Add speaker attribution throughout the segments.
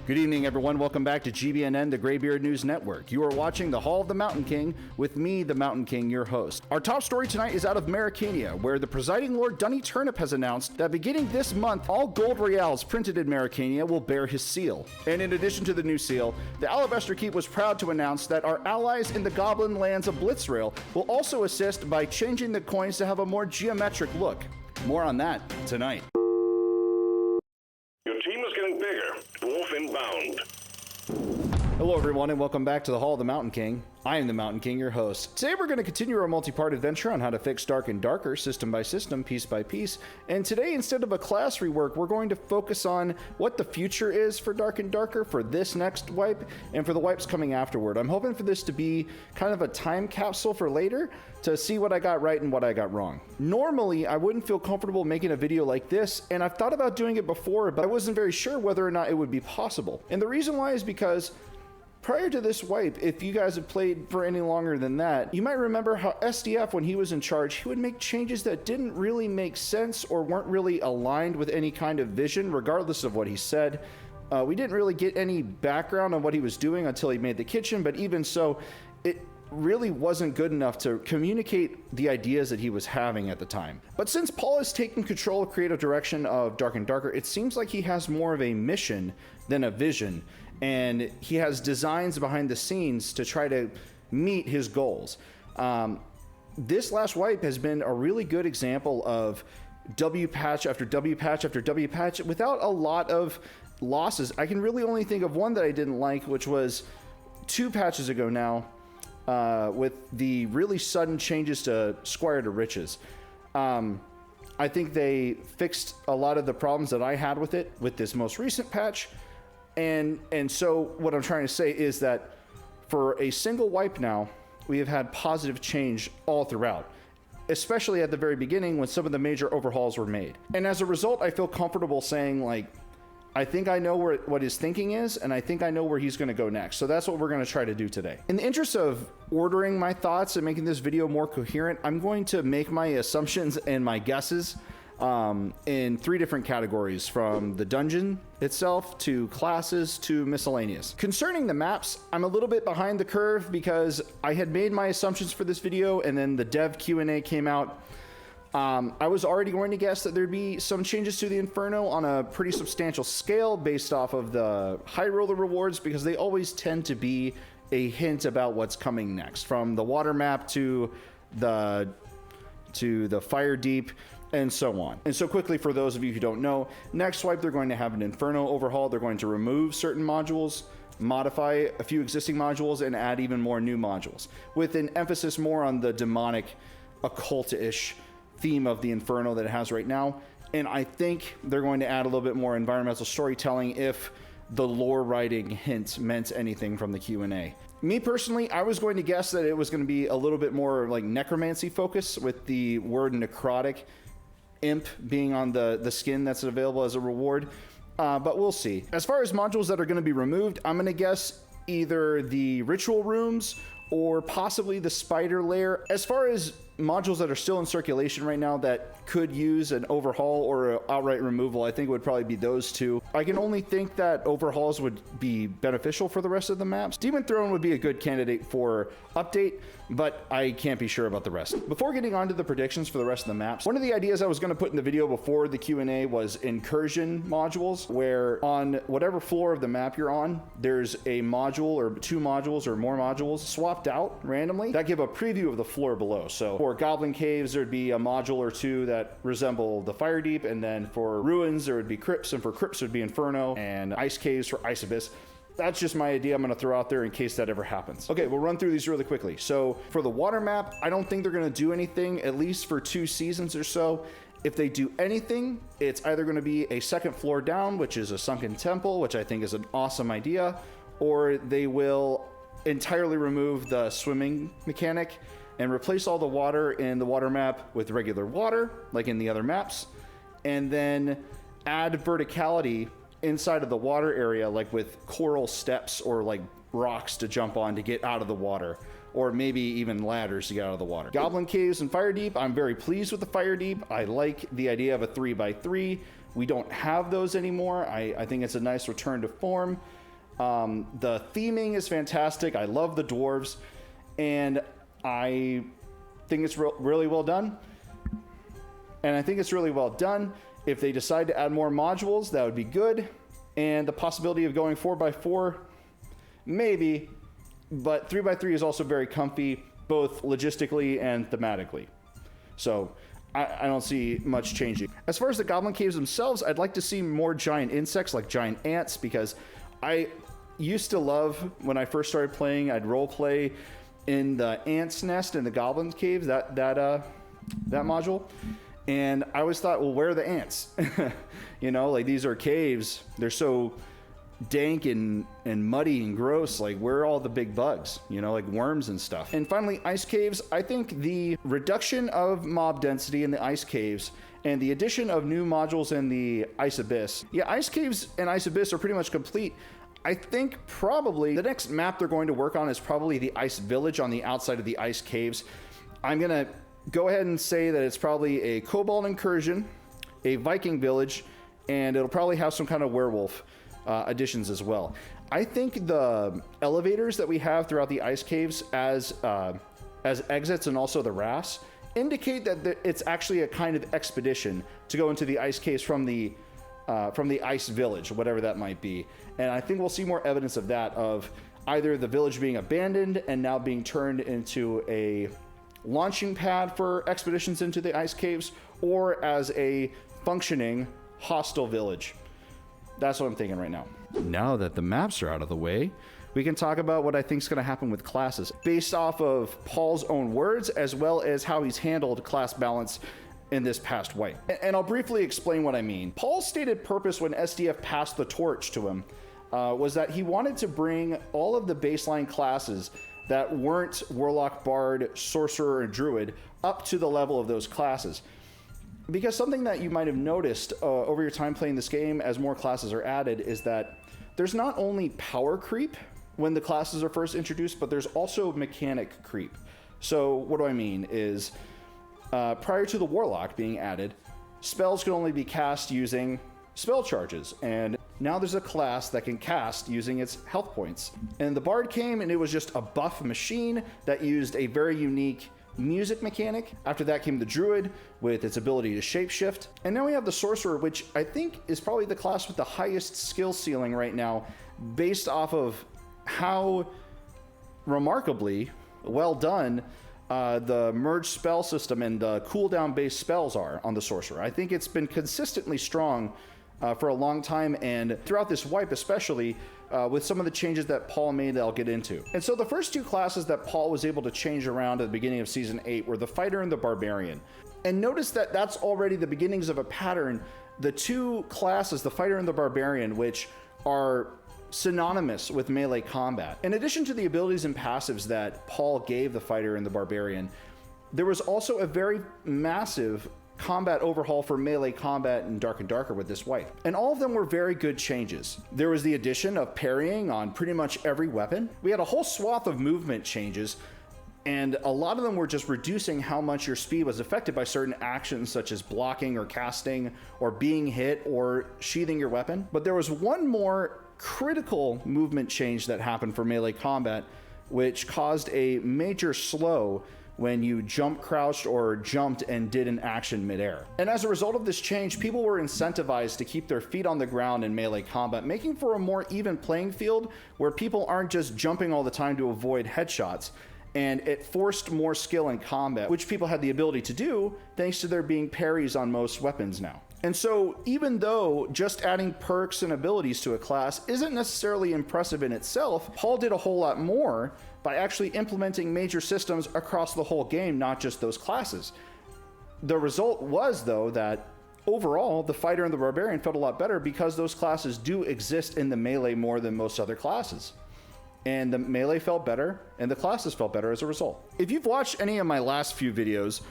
Speaker 1: Good evening, everyone. Welcome back to GBNN, the Graybeard News Network. You are watching the Hall of the Mountain King with me, the Mountain King, your host. Our top story tonight is out of Marikania, where the presiding Lord Dunny Turnip has announced that beginning this month, all gold reals printed in Marikania will bear his seal. And in addition to the new seal, the Alabaster Keep was proud to announce that our allies in the Goblin lands of Blitzrail will also assist by changing the coins to have a more geometric look. More on that tonight.
Speaker 2: Your team is getting bigger. Dwarf inbound.
Speaker 1: Hello everyone and welcome back to the Hall of the Mountain King. I am the Mountain King, your host. Today we're going to continue our multi-part adventure on how to fix Dark and Darker, system by system, piece by piece. And today, instead of a class rework, we're going to focus on what the future is for Dark and Darker for this next wipe and for the wipes coming afterward. I'm hoping for this to be kind of a time capsule for later to see what I got right and what I got wrong. Normally, I wouldn't feel comfortable making a video like this, and I've thought about doing it before, but I wasn't very sure whether or not it would be possible. And the reason why is because prior to this wipe, if you guys have played for any longer than that, you might remember how SDF, when he was in charge, he would make changes that didn't really make sense or weren't really aligned with any kind of vision, regardless of what he said. We didn't really get any background on what he was doing until he made the kitchen, but even so, it really wasn't good enough to communicate the ideas that he was having at the time. But since Paul has taken control of creative direction of Dark and Darker, it seems like he has more of a mission than a vision, and he has designs behind the scenes to try to meet his goals. This last wipe has been a really good example of W patch after W patch after W patch without a lot of losses. I can really only think of one that I didn't like, which was 2 patches ago now, with the really sudden changes to Squire to Riches. I think they fixed a lot of the problems that I had with it with this most recent patch. And so what I'm trying to say is that for a single wipe now, we have had positive change all throughout, especially at the very beginning when some of the major overhauls were made. And as a result, I feel comfortable saying, like, I think I know what his thinking is, and I think I know where he's going to go next. So that's what we're going to try to do today. In the interest of ordering my thoughts and making this video more coherent, I'm going to make my assumptions and my guesses in 3 different categories, from the dungeon itself to classes to miscellaneous. Concerning the maps, I'm a little bit behind the curve because I had made my assumptions for this video and then the dev Q&A came out. I was already going to guess that there'd be some changes to the Inferno on a pretty substantial scale based off of the high roller rewards, because they always tend to be a hint about what's coming next, from the water map to the Fire Deep and so on. And so quickly, for those of you who don't know, next wipe they're going to have an Inferno overhaul. They're going to remove certain modules, modify a few existing modules, and add even more new modules, with an emphasis more on the demonic, occult-ish theme of the Inferno that it has right now. And I think they're going to add a little bit more environmental storytelling if the lore writing hint meant anything from the Q&A. Me personally, I was going to guess that it was going to be a little bit more like necromancy focus, with the word necrotic imp being on the skin that's available as a reward, but we'll see. As far as modules that are going to be removed, I'm going to guess either the ritual rooms or possibly the spider lair. As far as modules that are still in circulation right now that could use an overhaul or an outright removal, I think it would probably be those 2. I can only think that overhauls would be beneficial for the rest of the maps. Demon Throne would be a good candidate for update, but I can't be sure about the rest. Before getting on to the predictions for the rest of the maps, one of the ideas I was going to put in the video before the Q&A was incursion modules, where on whatever floor of the map you're on, there's a module or 2 modules or more modules swapped out randomly that give a preview of the floor below. So for Goblin Caves, there'd be a module or 2 that resemble the Fire Deep, and then for Ruins, there would be Crypts, and for Crypts would be Inferno, and Ice Caves for Ice Abyss. That's just my idea I'm going to throw out there in case that ever happens. Okay, we'll run through these really quickly. So for the water map, I don't think they're going to do anything, at least for 2 seasons or so. If they do anything, it's either going to be a second floor down, which is a sunken temple, which I think is an awesome idea, or they will entirely remove the swimming mechanic and replace all the water in the water map with regular water, like in the other maps, and then add verticality inside of the water area, like with coral steps or like rocks to jump on to get out of the water, or maybe even ladders to get out of the water. Goblin Caves and Fire Deep, I'm very pleased with the Fire Deep. I like the idea of a 3x3. We don't have those anymore. I think it's a nice return to form. The theming is fantastic. I love the dwarves, and I think it's really well done. And I think it's really well done. If they decide to add more modules, that would be good. And the possibility of going 4x4, maybe, but 3x3 is also very comfy, both logistically and thematically. So I don't see much changing. As far as the Goblin Caves themselves, I'd like to see more giant insects like giant ants, because I used to love, when I first started playing, I'd role play in the Ant's Nest in the Goblin Caves, that module. And I always thought, well, where are the ants? You know, like, these are caves. They're so dank and muddy and gross. Like, where are all the big bugs? You know, like worms and stuff. And finally, ice caves. I think the reduction of mob density in the ice caves and the addition of new modules in the Ice Abyss. Yeah, ice caves and Ice Abyss are pretty much complete. I think probably the next map they're going to work on is probably the Ice Village on the outside of the ice caves. I'm going to go ahead and say that it's probably a Kobold incursion, a Viking village, and it'll probably have some kind of werewolf additions as well. I think the elevators that we have throughout the ice caves as exits, and also the rafts, indicate that it's actually a kind of expedition to go into the ice caves from the ice village, whatever that might be. And I think we'll see more evidence of that, of either the village being abandoned and now being turned into a launching pad for expeditions into the ice caves, or as a functioning hostile village. That's what I'm thinking right now. Now that the maps are out of the way, we can talk about what I think is going to happen with classes, based off of Paul's own words, as well as how he's handled class balance in this past wipe. And I'll briefly explain what I mean. Paul's stated purpose when SDF passed the torch to him was that he wanted to bring all of the baseline classes that weren't Warlock, Bard, Sorcerer, and Druid up to the level of those classes. Because something that you might have noticed over your time playing this game as more classes are added is that there's not only power creep when the classes are first introduced, but there's also mechanic creep. So what do I mean is, prior to the Warlock being added, spells could only be cast using spell charges, and now there's a class that can cast using its health points. And the Bard came, and it was just a buff machine that used a very unique music mechanic. After that came the Druid with its ability to shapeshift. And now we have the Sorcerer, which I think is probably the class with the highest skill ceiling right now, based off of how remarkably well done the merge spell system and the cooldown based spells are on the Sorcerer. I think it's been consistently strong for a long time, and throughout this wipe especially, with some of the changes that Paul made that I'll get into. And so the first two classes that Paul was able to change around at the beginning of Season 8 were the Fighter and the Barbarian. And notice that that's already the beginnings of a pattern. The two classes, the Fighter and the Barbarian, which are synonymous with melee combat. In addition to the abilities and passives that Paul gave the Fighter and the Barbarian, there was also a very massive combat overhaul for melee combat in Dark and Darker with this wipe. And all of them were very good changes. There was the addition of parrying on pretty much every weapon. We had a whole swath of movement changes, and a lot of them were just reducing how much your speed was affected by certain actions such as blocking or casting or being hit or sheathing your weapon. But there was one more critical movement change that happened for melee combat, which caused a major slow when you jump crouched or jumped and did an action midair. And as a result of this change, people were incentivized to keep their feet on the ground in melee combat, making for a more even playing field where people aren't just jumping all the time to avoid headshots. And it forced more skill in combat, which people had the ability to do thanks to there being parries on most weapons now. And so even though just adding perks and abilities to a class isn't necessarily impressive in itself, Paul did a whole lot more by actually implementing major systems across the whole game, not just those classes. The result was, though, that overall, the Fighter and the Barbarian felt a lot better because those classes do exist in the melee more than most other classes. And the melee felt better, and the classes felt better as a result. If you've watched any of my last few videos,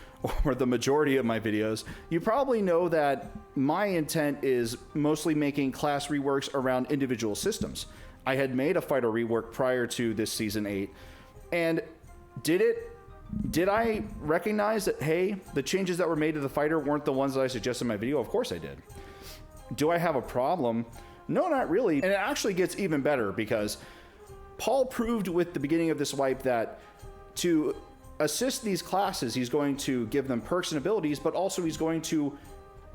Speaker 1: or the majority of my videos, you probably know that my intent is mostly making class reworks around individual systems. I had made a Fighter rework prior to this Season 8, and did I recognize that, hey, the changes that were made to the Fighter weren't the ones that I suggested in my video? Of course I did. Do I have a problem? No, not really. And it actually gets even better because Paul proved with the beginning of this wipe that to assist these classes, he's going to give them perks and abilities, but also he's going to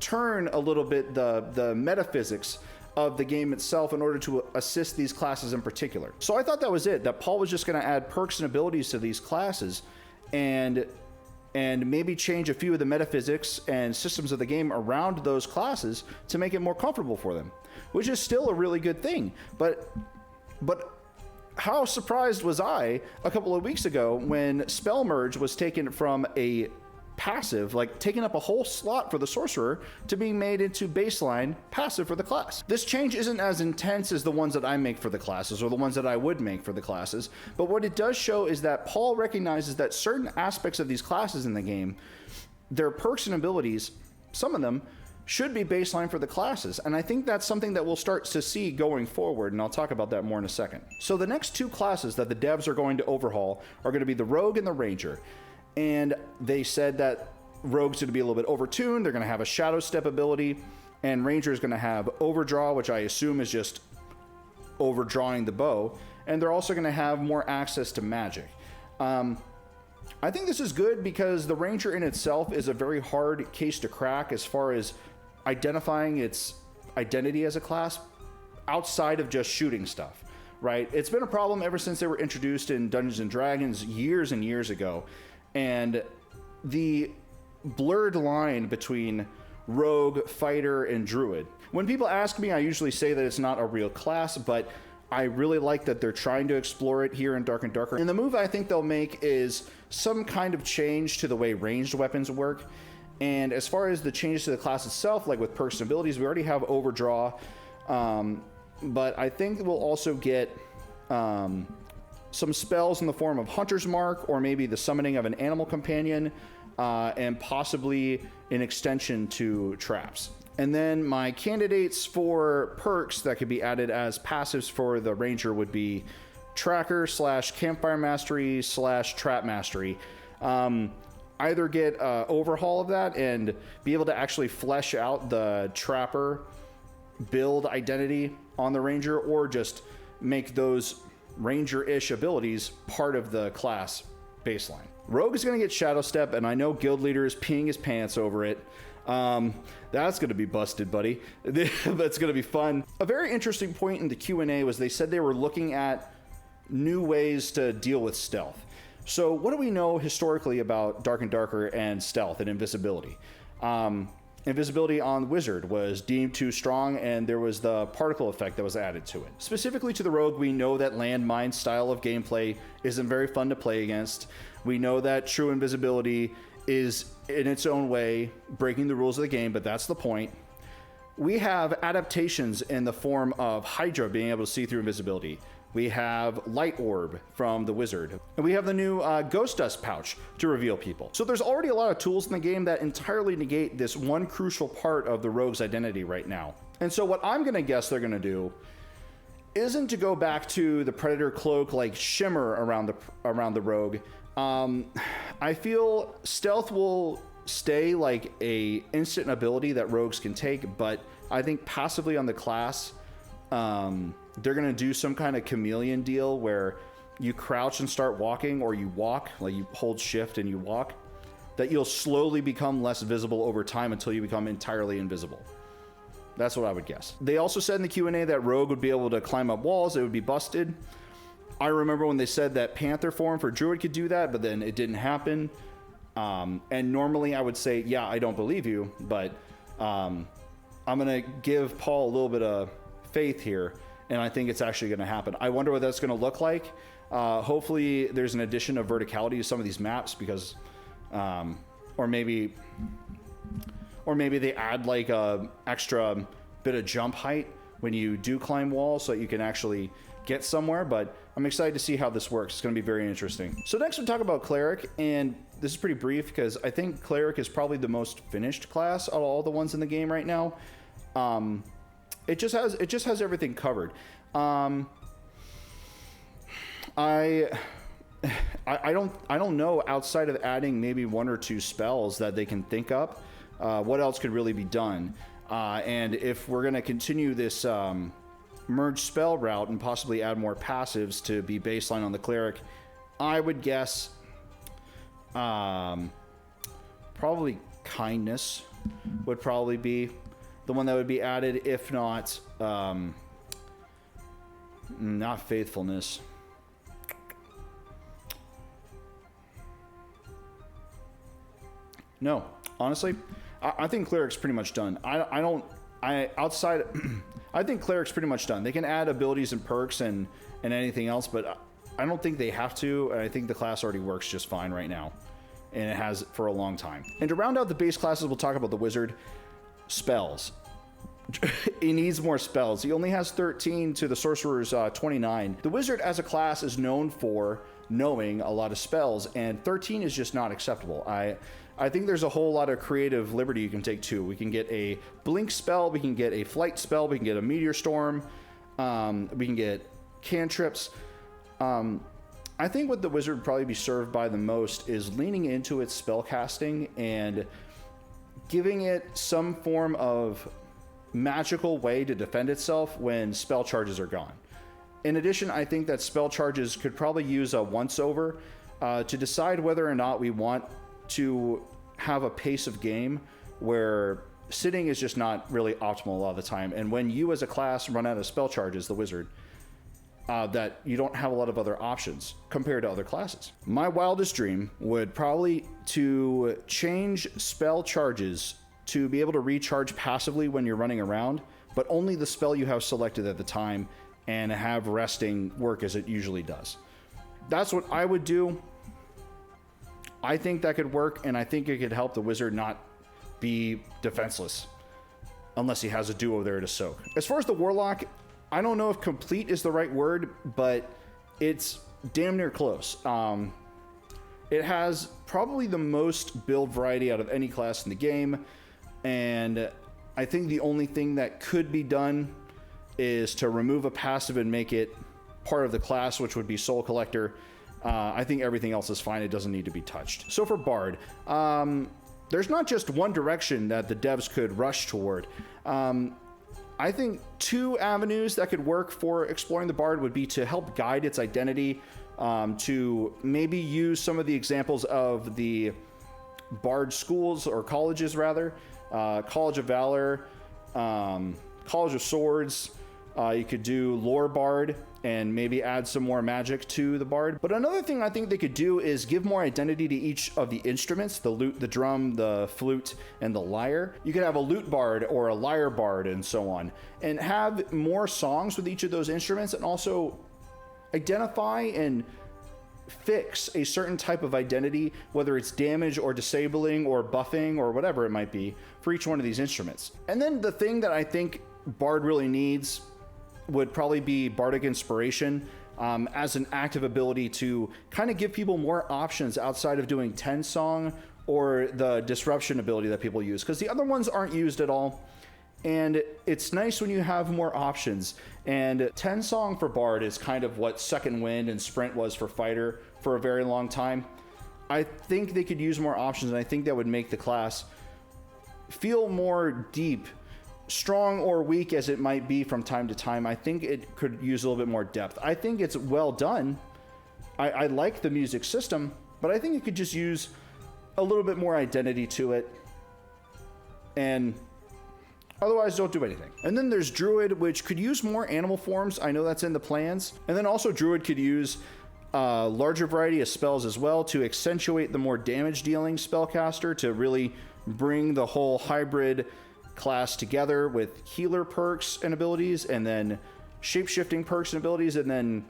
Speaker 1: turn a little bit the metaphysics of the game itself in order to assist these classes in particular. So I thought that was it, that Paul was just going to add perks and abilities to these classes and maybe change a few of the metaphysics and systems of the game around those classes to make it more comfortable for them, which is still a really good thing. But how surprised was I a couple of weeks ago when Spell Merge was taken from a passive, like taking up a whole slot for the sorcerer, to being made into baseline passive for the class. This change isn't as intense as the ones that I make for the classes or the ones that I would make for the classes, but what it does show is that Paul recognizes that certain aspects of these classes in the game, their perks and abilities, some of them, should be baseline for the classes, and I think that's something that we'll start to see going forward, and I'll talk about that more in a second. So the next two classes that the devs are going to overhaul are going to be the Rogue and the Ranger. And they said that Rogue's going to be a little bit overtuned. They're going to have a Shadow Step ability, and Ranger's going to have Overdraw, which I assume is just overdrawing the bow. And they're also going to have more access to magic. I think this is good because the Ranger in itself is a very hard case to crack as far as identifying its identity as a class outside of just shooting stuff, right? It's been a problem ever since they were introduced in Dungeons and Dragons years and years ago. And the blurred line between rogue, fighter, and druid. When people ask me, I usually say that it's not a real class, but I really like that they're trying to explore it here in Dark and Darker. And the move I think they'll make is some kind of change to the way ranged weapons work. And as far as the changes to the class itself, like with perks and abilities, we already have Overdraw. But I think we'll also get some spells in the form of Hunter's Mark, or maybe the summoning of an animal companion, and possibly an extension to traps. And then my candidates for perks that could be added as passives for the Ranger would be Tracker / Campfire Mastery / Trap Mastery. Either get overhaul of that and be able to actually flesh out the Trapper build identity on the Ranger, or just make those Ranger-ish abilities part of the class baseline. Rogue is going to get Shadow Step, and I know Guild Leader is peeing his pants over it. That's going to be busted, buddy. That's going to be fun. A very interesting point in the Q&A was they said they were looking at new ways to deal with stealth. So what do we know historically about Dark and Darker and stealth and invisibility? Invisibility on Wizard was deemed too strong, and there was the particle effect that was added to it. Specifically to the Rogue, we know that landmine style of gameplay isn't very fun to play against. We know that true invisibility is, in its own way, breaking the rules of the game, but that's the point. We have adaptations in the form of Hydra being able to see through invisibility. We have Light Orb from the Wizard. And we have the new Ghost Dust pouch to reveal people. So there's already a lot of tools in the game that entirely negate this one crucial part of the Rogue's identity right now. And so what I'm going to guess they're going to do isn't to go back to the Predator cloak like shimmer around the Rogue. I feel stealth will stay like a instant ability that rogues can take, but I think passively on the class, they're going to do some kind of chameleon deal where you crouch and start walking, or you walk, like you hold shift and you walk, that you'll slowly become less visible over time until you become entirely invisible. That's what I would guess. They also said in the Q&A that Rogue would be able to climb up walls. It would be busted. I remember when they said that Panther form for Druid could do that, but then it didn't happen. And normally I would say, yeah, I don't believe you, but I'm going to give Paul a little bit of faith here, and I think it's actually going to happen. I wonder what that's going to look like. Hopefully there's an addition of verticality to some of these maps, because or maybe they add like a extra bit of jump height when you do climb walls so that you can actually get somewhere. But I'm excited to see how this works. It's going to be very interesting. So next we'll talk about Cleric, and this is pretty brief because I think Cleric is probably the most finished class of all the ones in the game right now. It just has everything covered. I don't know, outside of adding maybe one or two spells that they can think up, what else could really be done. And if we're going to continue this merge spell route and possibly add more passives to be baseline on the cleric, I would guess probably kindness would probably be the one that would be added, if not faithfulness. No, honestly, I think cleric's pretty much done. I think cleric's pretty much done. They can add abilities and perks and anything else, but I don't think they have to. And I think the class already works just fine right now, and it has for a long time. And to round out the base classes, we'll talk about the wizard. Spells. He needs more spells. He only has 13 to the sorcerer's 29. The wizard as a class is known for knowing a lot of spells, and 13 is just not acceptable. I think there's a whole lot of creative liberty you can take too. We can get a blink spell, we can get a flight spell, we can get a meteor storm, we can get cantrips. I think what the wizard would probably be served by the most is leaning into its spell casting and giving it some form of magical way to defend itself when spell charges are gone. In addition, I think that spell charges could probably use a once over to decide whether or not we want to have a pace of game where sitting is just not really optimal a lot of the time. And when you as a class run out of spell charges, the wizard, that you don't have a lot of other options compared to other classes. My wildest dream would probably to change spell charges to be able to recharge passively when you're running around, but only the spell you have selected at the time, and have resting work as it usually does. That's what I would do. I think that could work, and I think it could help the wizard not be defenseless unless he has a duo there to soak. As far as the warlock, I don't know if complete is the right word, but it's damn near close. It has probably the most build variety out of any class in the game, and I think the only thing that could be done is to remove a passive and make it part of the class, which would be Soul Collector. I think everything else is fine. It doesn't need to be touched. So for Bard, there's not just one direction that the devs could rush toward. I think two avenues that could work for exploring the Bard would be to help guide its identity, to maybe use some of the examples of the Bard schools, or colleges rather, College of Valor, College of Swords. You could do Lore Bard and maybe add some more magic to the Bard. But another thing I think they could do is give more identity to each of the instruments, the lute, the drum, the flute, and the lyre. You could have a lute bard or a lyre bard and so on, and have more songs with each of those instruments, and also identify and fix a certain type of identity, whether it's damage or disabling or buffing or whatever it might be, for each one of these instruments. And then the thing that I think Bard really needs would probably be Bardic Inspiration, as an active ability to kind of give people more options outside of doing 10 song or the disruption ability that people use, because the other ones aren't used at all. And it's nice when you have more options. And 10 song for Bard is kind of what Second Wind and Sprint was for Fighter for a very long time. I think they could use more options, and I think that would make the class feel more deep, strong or weak as it might be from time to time. I think it could use a little bit more depth. I think it's well done. I like the music system, but I think it could just use a little bit more identity to it. And otherwise, don't do anything. And then there's Druid, which could use more animal forms. I know that's in the plans. And then also Druid could use a larger variety of spells as well to accentuate the more damage dealing spellcaster, to really bring the whole hybrid class together with healer perks and abilities, and then shape-shifting perks and abilities, and then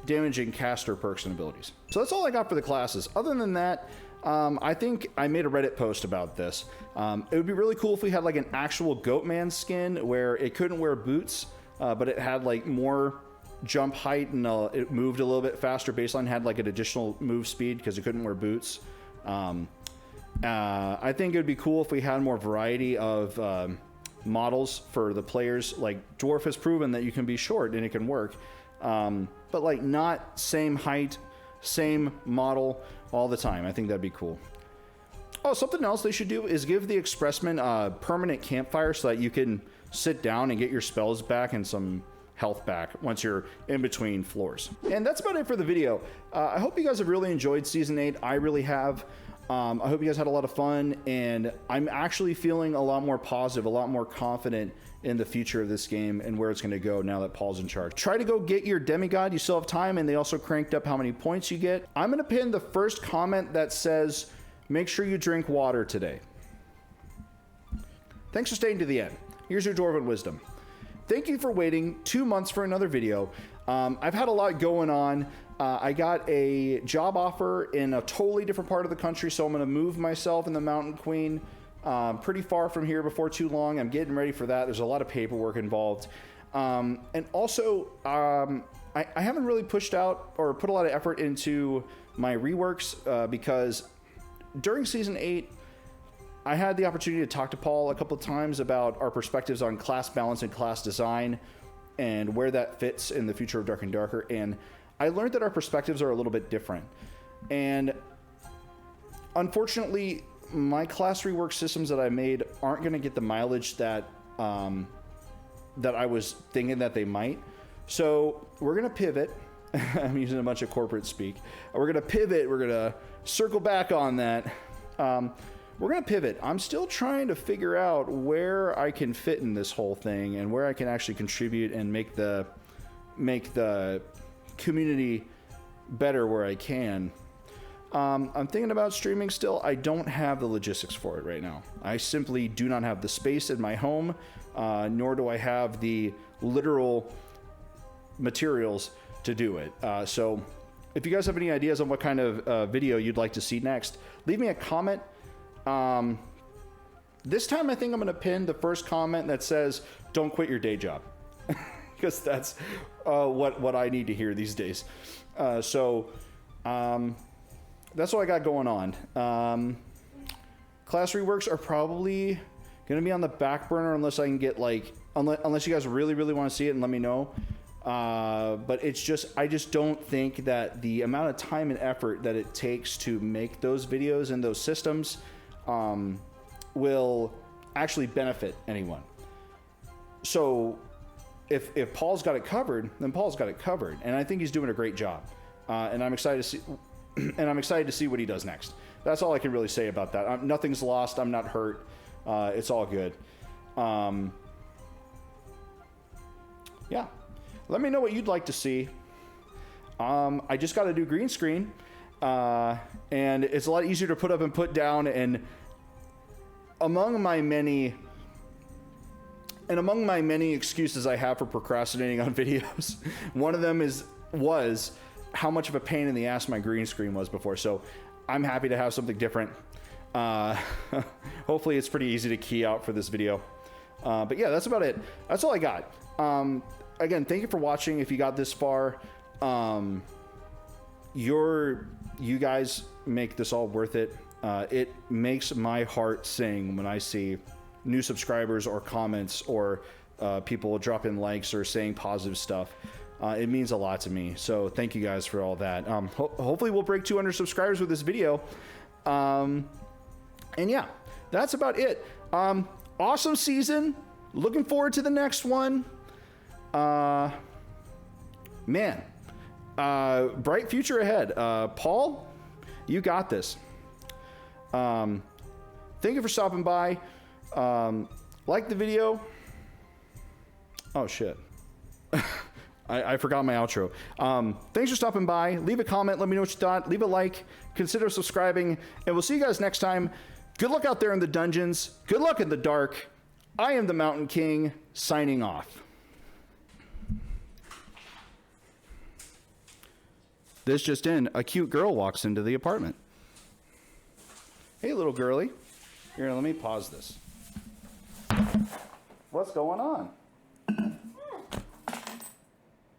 Speaker 1: damaging caster perks and abilities. So that's all I got for the classes. Other than that, I think I made a Reddit post about this. It would be really cool if we had like an actual Goatman skin where it couldn't wear boots, but it had like more jump height, and it moved a little bit faster. Baseline had like an additional move speed because it couldn't wear boots. I think it would be cool if we had more variety of models for the players. Like Dwarf has proven that you can be short and it can work, but like not same height, same model all the time. I think that'd be cool. Oh, something else they should do is give the expressmen a permanent campfire so that you can sit down and get your spells back and some health back once you're in between floors. And that's about it for the video. I hope you guys have really enjoyed Season 8. I really have. I hope you guys had a lot of fun, and I'm actually feeling a lot more positive, a lot more confident in the future of this game and where it's going to go now that Paul's in charge. Try to go get your demigod. You still have time, and they also cranked up how many points you get. I'm going to pin the first comment that says, make sure you drink water today. Thanks for staying to the end. Here's your Dwarven Wisdom. Thank you for waiting 2 months for another video. I've had a lot going on. I got a job offer in a totally different part of the country, so I'm going to move myself and the Mountain Queen pretty far from here before too long. I'm getting ready for that. There's a lot of paperwork involved. And also, I haven't really pushed out or put a lot of effort into my reworks because during Season 8, I had the opportunity to talk to Paul a couple of times about our perspectives on class balance and class design and where that fits in the future of Dark and Darker. And I learned that our perspectives are a little bit different. And unfortunately, my class rework systems that I made aren't going to get the mileage that that I was thinking that they might. So we're going to pivot. I'm using a bunch of corporate speak. We're going to pivot. We're going to circle back on that. We're going to pivot. I'm still trying to figure out where I can fit in this whole thing and where I can actually contribute and make the community better where I can. I'm thinking about streaming still. I don't have the logistics for it right now. I simply do not have the space in my home, nor do I have the literal materials to do it. So if you guys have any ideas on what kind of video you'd like to see next, leave me a comment. This time I think I'm going to pin the first comment that says, don't quit your day job. Because that's what I need to hear these days. So that's what I got going on. Class reworks are probably going to be on the back burner unless I can get unless you guys really, really want to see it and let me know. But it's just, I just don't think that the amount of time and effort that it takes to make those videos and those systems will actually benefit anyone. So if Paul's got it covered, then Paul's got it covered, and I think he's doing a great job. And I'm excited to see, and I'm excited to see what he does next. That's all I can really say about that. Nothing's lost. I'm not hurt. It's all good. Yeah. Let me know what you'd like to see. I just got to do green screen, and it's a lot easier to put up and put down. And among my many excuses I have for procrastinating on videos, one of them was how much of a pain in the ass my green screen was before. So I'm happy to have something different. Hopefully it's pretty easy to key out for this video. But yeah, that's about it. That's all I got. Again, thank you for watching. If you got this far, you guys make this all worth it. It makes my heart sing when I see new subscribers or comments or people dropping likes or saying positive stuff. It means a lot to me. So thank you guys for all that. Hopefully we'll break 200 subscribers with this video. And yeah, that's about it. Awesome season. Looking forward to the next one. Man, bright future ahead. Paul, you got this. Thank you for stopping by. Like the video. Oh shit. I forgot my outro. Thanks for stopping by. Leave a comment. Let me know what you thought. Leave a like. Consider subscribing. And we'll see you guys next time. Good luck out there in the dungeons. Good luck in the dark. I am the Mountain King, signing off. This just in, a cute girl walks into the apartment. Hey, little girly. Here, let me pause this. What's going on?